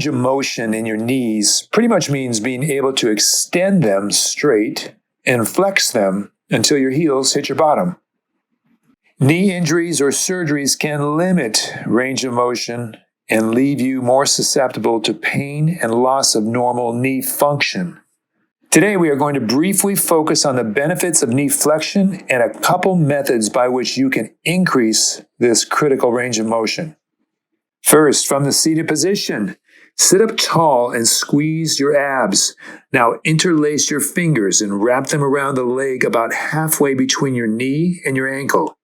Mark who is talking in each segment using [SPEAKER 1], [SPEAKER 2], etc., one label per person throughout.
[SPEAKER 1] range of motion in your knees pretty much means being able to extend them straight and flex them until your heels hit your bottom. Knee injuries or surgeries can limit range of motion and leave you more susceptible to pain and loss of normal knee function. Today, we are going to briefly focus on the benefits of knee flexion and a couple methods by which you can increase this critical range of motion. First, from the seated position, sit up tall and squeeze your abs. Now interlace your fingers and wrap them around the leg about halfway between your knee and your ankle.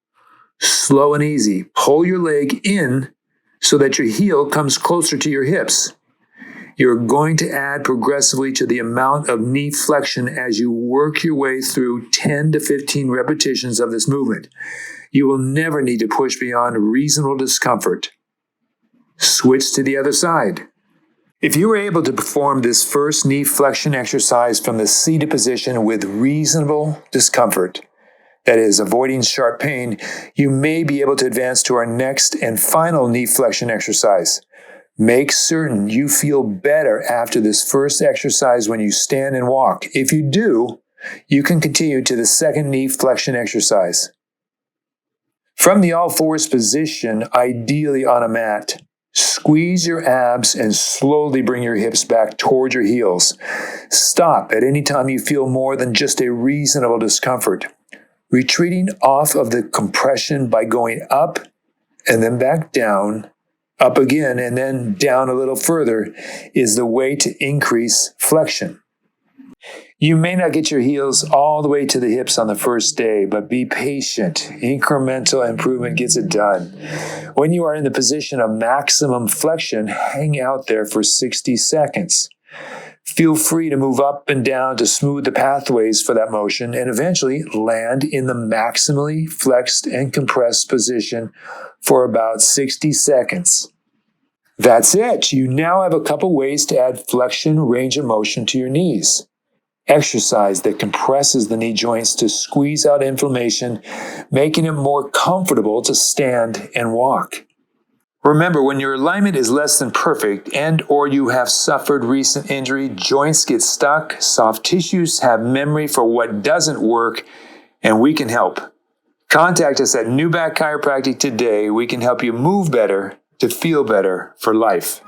[SPEAKER 1] Slow and easy. Pull your leg in so that your heel comes closer to your hips. You're going to add progressively to the amount of knee flexion as you work your way through 10 to 15 repetitions of this movement. You will never need to push beyond reasonable discomfort. Switch to the other side. If you were able to perform this first knee flexion exercise from the seated position with reasonable discomfort, that is, avoiding sharp pain, you may be able to advance to our next and final knee flexion exercise. Make certain you feel better after this first exercise when you stand and walk. If you do, you can continue to the second knee flexion exercise. From the all fours position, ideally on a mat, squeeze your abs and slowly bring your hips back toward your heels. Stop at any time you feel more than just a reasonable discomfort. Retreating off of the compression by going up and then back down, up again, and then down a little further is the way to increase flexion. You may not get your heels all the way to the hips on the first day, but be patient. Incremental improvement gets it done. When you are in the position of maximum flexion, hang out there for 60 seconds. Feel free to move up and down to smooth the pathways for that motion and eventually land in the maximally flexed and compressed position for about 60 seconds. That's it. You now have a couple ways to add flexion range of motion to your knees. Exercise that compresses the knee joints to squeeze out inflammation, making it more comfortable to stand and walk. Remember, when your alignment is less than perfect and or you have suffered recent injury, joints get stuck, soft tissues have memory for what doesn't work, and we can help. Contact us at New Back Chiropractic today. We can help you move better to feel better for life.